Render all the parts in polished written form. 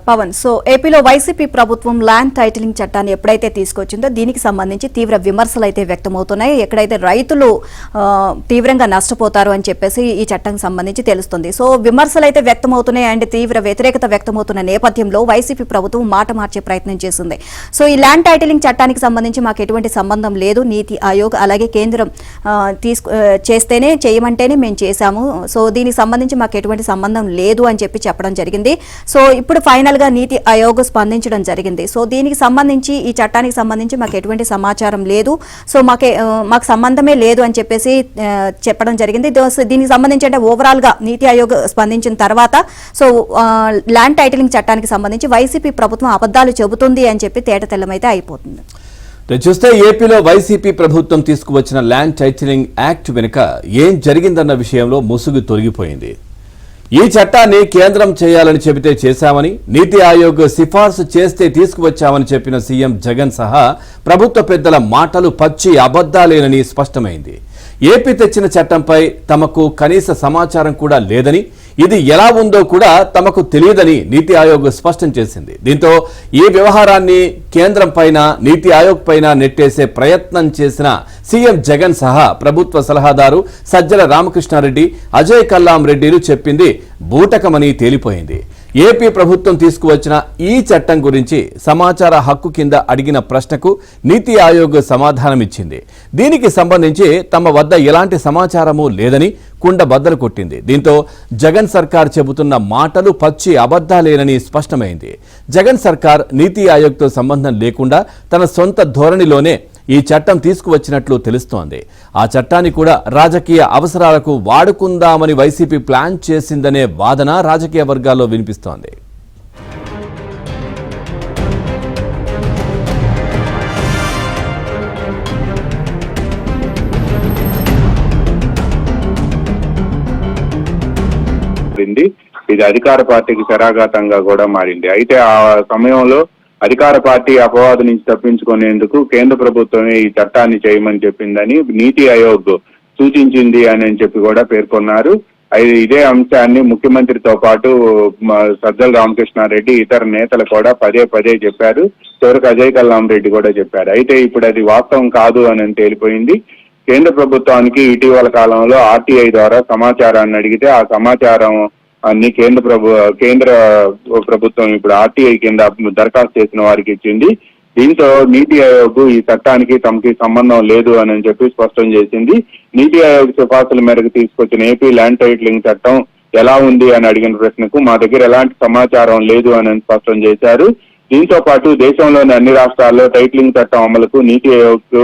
Pawan, so ఏపీలో YCP ప్రభుత్వం land titling చట్టాన్ని ఎప్పుడైతే తీసుకొచ్చిందో దీనికి సంబంధించి తీవ్ర విమర్శలు అయితే వ్యక్తమవుతున్నాయి. ఎక్కడైతే రైతులు తీవ్రంగా నష్టపోతారు అని చెప్పేసి ఈ చట్టానికి సంబంధించి తెలుస్తుంది. సో విమర్శలు అయితే వ్యక్తమవుతున్నాయి అండ్ తీవ్ర వ్యతిరేకత వ్యక్తమవుతున్న నేపథ్యంలో వైసీపీ ప్రభుత్వం మాట మార్చే ప్రయత్నం చేసింది. సో ఈ ల్యాండ్ టైటిలింగ్ చట్టానికి సంబంధించి మాకు ఎటువంటి సంబంధం లేదు, నీతి ఆయోగ్ అలాగే కేంద్రం చేస్తేనే చేయమంటేనే మేము చేశాము, సో దీనికి సంబంధించి మాకు ఎటువంటి సంబంధం లేదు అని చెప్పడం జరిగింది. సో ఇప్పుడు ఫైనల్ గా నీతి ఆయోగ్ స్పందించడం జరిగింది. సో దీనికి సంబంధించి ఈ చట్టానికి సంబంధించి మాకు ఎటువంటి సమాచారం లేదు, సో మాకు సంబంధమే లేదు అని చెప్పడం జరిగింది. దీనికి సంబంధించి అంటే ఓవరాల్ గా నీతి ఆయోగ్ స్పందించిన తర్వాత సో ల్యాండ్ టైటిలింగ్ చట్టానికి సంబంధించి వైసీపీ ప్రభుత్వం అబద్ధాలు చెబుతుంది అని చెప్పి తేటతెల్లమైతే అయిపోతుంది. చూస్తే ఏపీలో వైసీపీ ప్రభుత్వం తీసుకువచ్చిన ల్యాండ్ టైటిలింగ్ యాక్ట్ వెనుక ఏం జరిగిందన్న విషయంలో ముసుగు తొలగిపోయింది. ఈ చట్టాన్ని కేంద్రం చేయాలని చెబితే చేశామని, నీతి ఆయోగ్ సిఫార్సు చేస్తే తీసుకువచ్చామని చెప్పిన సీఎం జగన్ సహా ప్రభుత్వ పెద్దల మాటలు పచ్చి అబద్దాలేనని స్పష్టమైంది. ఏపీ తెచ్చిన చట్టంపై తమకు కనీస సమాచారం కూడా లేదని, ఇది ఎలా ఉందో కూడా తమకు తెలియదని నీతి ఆయోగ్ స్పష్టం చేసింది. దీంతో ఈ వ్యవహారాన్ని కేంద్రం పైన, నీతి ఆయోగ్ పైన నెట్టేసే ప్రయత్నం చేసిన సీఎం జగన్ సహా ప్రభుత్వ సలహాదారు సజ్జల రామకృష్ణారెడ్డి, అజయ్ కల్లాం రెడ్డిలు చెప్పింది బూటకమని తేలిపోయింది. ఏపీ ప్రభుత్వం తీసుకువచ్చిన ఈ చట్టం గురించి సమాచార హక్కు కింద అడిగిన ప్రశ్నకు నీతి ఆయోగ్ సమాధానమిచ్చింది. దీనికి సంబంధించి తమ వద్ద ఎలాంటి సమాచారము లేదని కుండ బద్దలు కొట్టింది. దీంతో జగన్ సర్కార్ చెబుతున్న మాటలు పచ్చి అబద్దాలేనని స్పష్టమైంది. జగన్ సర్కార్ నీతి ఆయోగ్తో సంబంధం లేకుండా తన సొంత ధోరణిలోనే ఈ చట్టం తీసుకువచ్చినట్లు తెలుస్తోంది. ఆ చట్టాన్ని కూడా రాజకీయ అవసరాలకు వాడుకుందామని వైసీపీ ప్లాన్ చేసిందనే వాదన రాజకీయ వర్గాల్లో వినిపిస్తోంది. ఇది అధికార పార్టీకి శరాఘాతంగా కూడా మారింది. అయితే ఆ సమయంలో అధికార పార్టీ అపవాదు నుంచి తప్పించుకునేందుకు కేంద్ర ప్రభుత్వమే ఈ చట్టాన్ని చేయమని చెప్పిందని నీతి ఆయోగ్ సూచించింది అని చెప్పి కూడా పేర్కొన్నారు. ఇదే అంశాన్ని ముఖ్యమంత్రితో పాటు సజ్జల రామకృష్ణారెడ్డి, ఇతర నేతలు కూడా పదే పదే చెప్పారు. చివరికి అజయ్ కల్లాం రెడ్డి కూడా చెప్పారు. అయితే ఇప్పుడు అది వాస్తవం కాదు అని తేలిపోయింది. కేంద్ర ప్రభుత్వానికి ఇటీవల కాలంలో ఆర్టీఐ ద్వారా సమాచారాన్ని అడిగితే ఆ సమాచారం అన్ని కేంద్ర ప్రభుత్వం ఇప్పుడు ఆర్టీఐ కింద దరఖాస్తు చేసిన వారికి ఇచ్చింది. దీంతో నీతి ఆయోగ్ ఈ చట్టానికి తమకి సంబంధం లేదు అని చెప్పి స్పష్టం చేసింది. నీతి ఆయోగ్ సిఫార్సుల మేరకు తీసుకొచ్చిన ఏపీ ల్యాండ్ టైటిలింగ్ చట్టం ఎలా ఉంది అని అడిగిన ప్రశ్నకు మా దగ్గర ఎలాంటి సమాచారం లేదు అని స్పష్టం చేశారు. దీంతో పాటు దేశంలోని అన్ని రాష్ట్రాల్లో టైటిలింగ్ చట్టం అమలుకు నీతి ఆయోగ్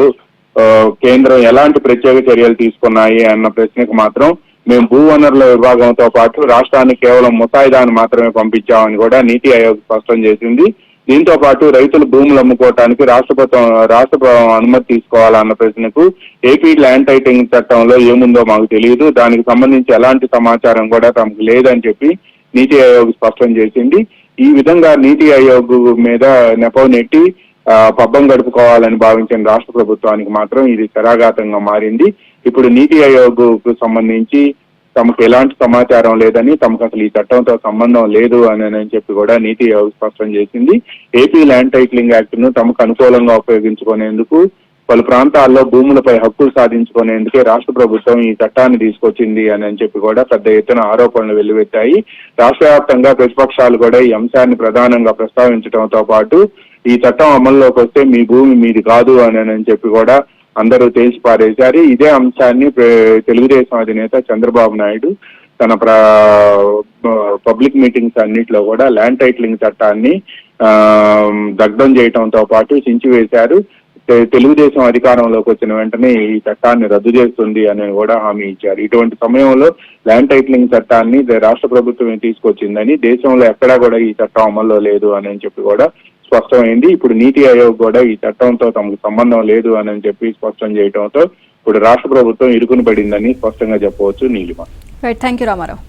కేంద్రం ఎలాంటి ప్రత్యేక చర్యలు తీసుకున్నాయి అన్న ప్రశ్నకు మాత్రం మేము భూ వనరుల విభాగంతో పాటు రాష్ట్రానికి కేవలం ముసాయిదాను మాత్రమే పంపించామని కూడా నీతి ఆయోగ్ స్పష్టం చేసింది. దీంతో పాటు రైతులు భూములు అమ్ముకోవటానికి రాష్ట్ర అనుమతి తీసుకోవాలన్న ప్రశ్నకు ఏపీ ల్యాండ్ టైటిలింగ్ చట్టంలో ఏముందో మాకు తెలియదు, దానికి సంబంధించి ఎలాంటి సమాచారం కూడా తమకు లేదని చెప్పి నీతి ఆయోగ్ స్పష్టం చేసింది. ఈ విధంగా నీతి ఆయోగ్ మీద నెపం నెట్టి పబ్బం గడుపుకోవాలని భావించిన రాష్ట్ర ప్రభుత్వానికి మాత్రం ఇది శరాఘాతంగా మారింది. ఇప్పుడు నీతి ఆయోగ్ కు సంబంధించి తమకు ఎలాంటి సమాచారం లేదని, తమకు అసలు ఈ చట్టంతో సంబంధం లేదు అని చెప్పి కూడా నీతి ఆయోగ్ స్పష్టం చేసింది. ఏపీ ల్యాండ్ టైటిలింగ్ యాక్ట్ ను తమకు అనుకూలంగా ఉపయోగించుకునేందుకు, పలు ప్రాంతాల్లో భూములపై హక్కులు సాధించుకునేందుకే రాష్ట్ర ప్రభుత్వం ఈ చట్టాన్ని తీసుకొచ్చింది అని చెప్పి కూడా పెద్ద ఎత్తున ఆరోపణలు వెల్లువెత్తాయి. రాష్ట్ర వ్యాప్తంగా ప్రతిపక్షాలు కూడా ఈ అంశాన్ని ప్రధానంగా ప్రస్తావించడంతో పాటు ఈ చట్టం అమల్లోకి వస్తే మీ భూమి మీది కాదు అని చెప్పి కూడా అందరూ తేల్చి పారేశారు. ఇదే అంశాన్ని తెలుగుదేశం అధినేత చంద్రబాబు నాయుడు తన పబ్లిక్ మీటింగ్స్ అన్నిట్లో కూడా ల్యాండ్ టైటిలింగ్ చట్టాన్ని దగ్ధం చేయడంతో పాటు చించివేశారు. తెలుగుదేశం అధికారంలోకి వచ్చిన వెంటనే ఈ చట్టాన్ని రద్దు చేస్తుంది అని కూడా హామీ ఇచ్చారు. ఇటువంటి సమయంలో ల్యాండ్ టైటిలింగ్ చట్టాన్ని రాష్ట్ర ప్రభుత్వమే తీసుకొచ్చిందని, దేశంలో ఎక్కడా కూడా ఈ చట్టం అమల్లో లేదు అని చెప్పి కూడా స్పష్టమైంది. ఇప్పుడు నీతి ఆయోగ్ కూడా ఈ చట్టంతో తమకు సంబంధం లేదు అని చెప్పి స్పష్టం చేయడంతో ఇప్పుడు రాష్ట్ర ప్రభుత్వం ఇరుకుని పడిందని స్పష్టంగా చెప్పవచ్చు. నీలిమ. Thank you Ramarao.